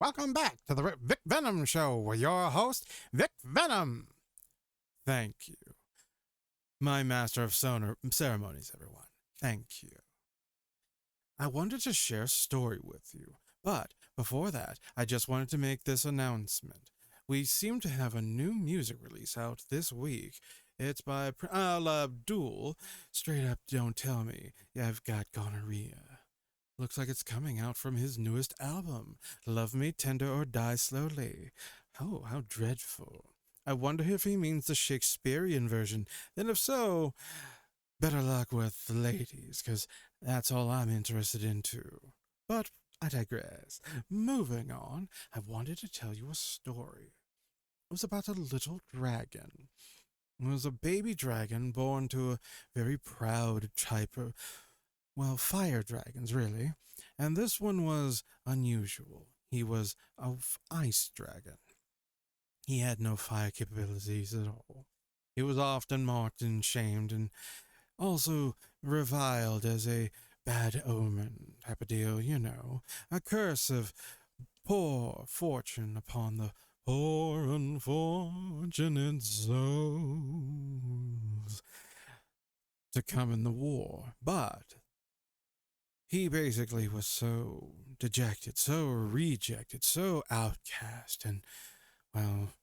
Welcome back to the Vic Venom Show with your host, Vic Venom. Thank you. My master of ceremonies, everyone. Thank you. I wanted to share a story with you, but before that, I just wanted to make this announcement. We seem to have a new music release out this week. It's by Al Abdul. Straight up, don't tell me I've got gonorrhea. Looks like it's coming out from his newest album, Love Me Tender or Die Slowly. Oh, how dreadful. I wonder if he means the Shakespearean version. Then if so, better luck with the ladies, 'cause that's all I'm interested in too. But I digress. Moving on, I wanted to tell you a story. It was about a little dragon. It was a baby dragon born to a very proud type of, well, fire dragons, really. And this one was unusual. He was an ice dragon. He had no fire capabilities at all. He was often mocked and shamed and also reviled as a bad omen type of deal, a curse of poor fortune upon the poor unfortunate souls to come in the war. But he basically was so dejected, so rejected, so outcast, and, well,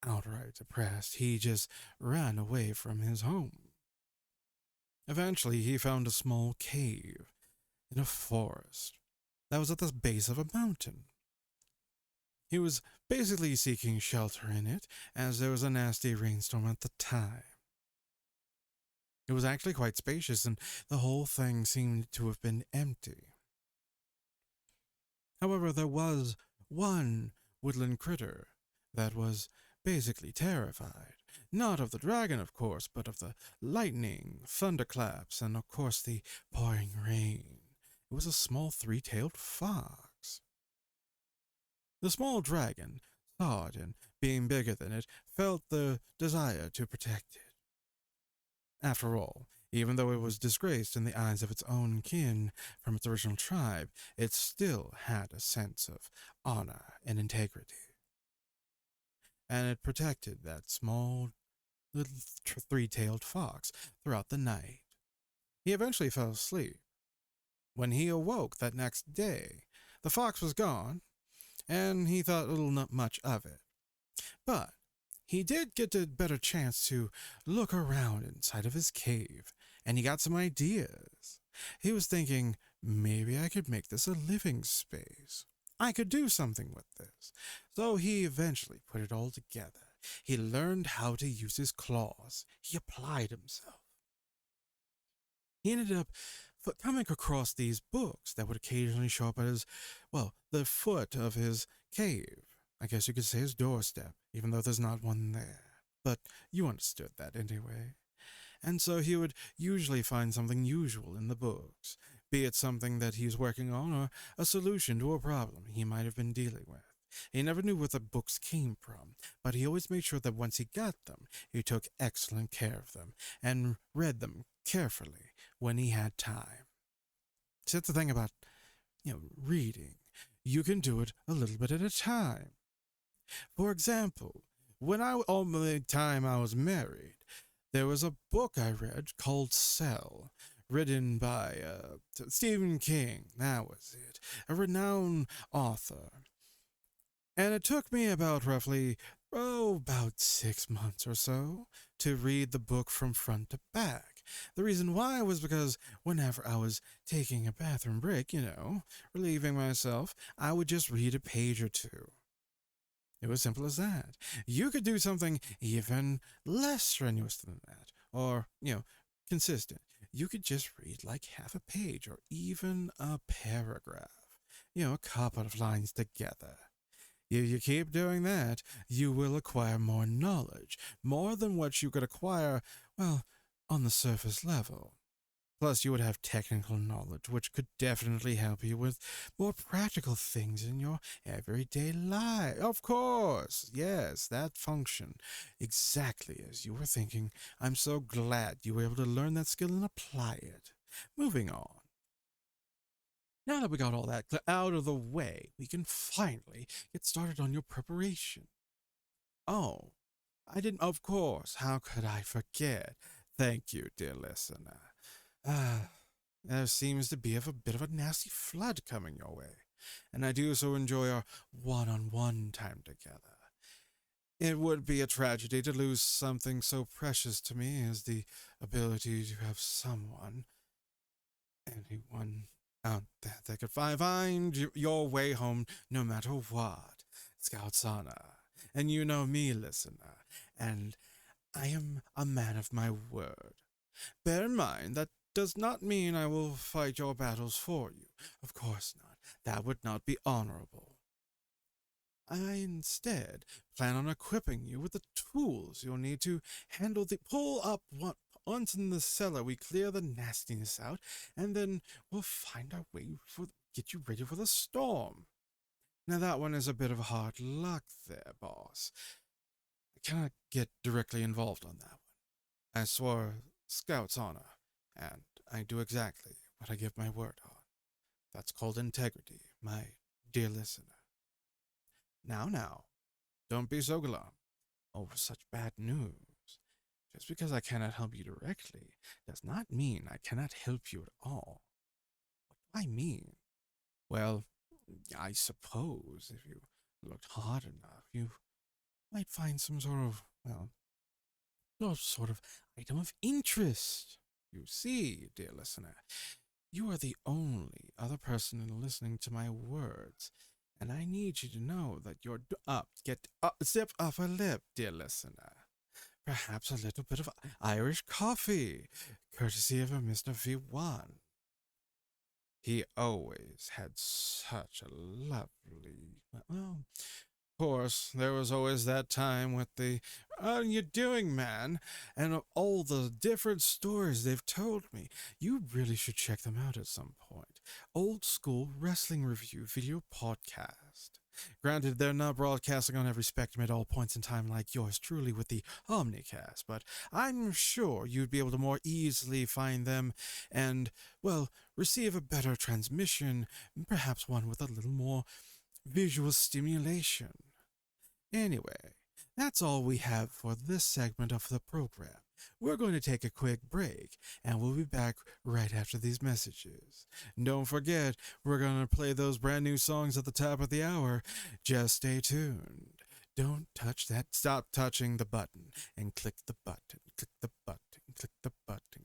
outright depressed, he just ran away from his home. Eventually, he found a small cave in a forest that was at the base of a mountain. He was basically seeking shelter in it, as there was a nasty rainstorm at the time. It was actually quite spacious, and the whole thing seemed to have been empty. However, there was one woodland critter that was basically terrified. Not of the dragon, of course, but of the lightning, thunderclaps, and of course the pouring rain. It was a small three-tailed fox. The small dragon saw it, and being bigger than it, felt the desire to protect it. After all, even though it was disgraced in the eyes of its own kin from its original tribe, it still had a sense of honor and integrity. And it protected that small little three-tailed fox throughout the night. He eventually fell asleep. When he awoke that next day, the fox was gone, and he thought little not much of it. But he did get a better chance to look around inside of his cave, and he got some ideas. He was thinking, maybe I could make this a living space. I could do something with this. So he eventually put it all together. He learned how to use his claws. He applied himself. He ended up coming across these books that would occasionally show up at his, well, the foot of his cave. I guess you could say his doorstep, even though there's not one there. But you understood that anyway. And so he would usually find something usual in the books, be it something that he's working on or a solution to a problem he might have been dealing with. He never knew where the books came from, but he always made sure that once he got them, he took excellent care of them and read them carefully when he had time. See, that's the thing about, reading. You can do it a little bit at a time. For example, all the time I was married, there was a book I read called Cell, written by Stephen King. That was it, a renowned author. And it took me about 6 months or so to read the book from front to back. The reason why was because whenever I was taking a bathroom break, relieving myself, I would just read a page or two. It was simple as that. You could do something even less strenuous than that, or, consistent. You could just read like half a page or even a paragraph, a couple of lines together. If you keep doing that, you will acquire more knowledge, more than what you could acquire, well, on the surface level. Plus, you would have technical knowledge, which could definitely help you with more practical things in your everyday life. Of course, yes, that function. Exactly as you were thinking. I'm so glad you were able to learn that skill and apply it. Moving on. Now that we got all that out of the way, we can finally get started on your preparation. Oh, I didn't, of course, how could I forget? Thank you, dear listener. Ah, there seems to be a bit of a nasty flood coming your way, and I do so enjoy our one-on-one time together. It would be a tragedy to lose something so precious to me as the ability to have someone, anyone out there that could find your way home no matter what. Scout's honor. And you know me, listener, and I am a man of my word. Bear in mind that does not mean I will fight your battles for you. Of course not. That would not be honorable. I instead plan on equipping you with the tools you'll need to handle the pull up once in the cellar. We clear the nastiness out, and then we'll find our way for get you ready for the storm. Now that one is a bit of hard luck there, boss. I cannot get directly involved on that one. I swore Scout's honor, and I do exactly what I give my word on. That's called integrity, my dear listener. Now, don't be so glum over such bad news. Just because I cannot help you directly does not mean I cannot help you at all. What do I mean? Well, I suppose if you looked hard enough, you might find some sort of, well, no sort of item of interest. You see, dear listener, you are the only other person listening to my words, and I need you to know that you're get up, zip off a lip, dear listener. Perhaps a little bit of Irish coffee, courtesy of a Mr. V1. He always had such a lovely, well, of course, there was always that time with the, "How are you doing, man?" And of all the different stories they've told me. You really should check them out at some point. Old School Wrestling Review Video Podcast. Granted, they're not broadcasting on every spectrum at all points in time like yours truly with the Omni-cast, but I'm sure you'd be able to more easily find them and, well, receive a better transmission, perhaps one with a little more visual stimulation. Anyway, that's all we have for this segment of the program. We're going to take a quick break, and we'll be back right after these messages. Don't forget, we're going to play those brand new songs at the top of the hour. Just stay tuned. Don't touch that. Stop touching the button and click the button. Click the button. Click the button.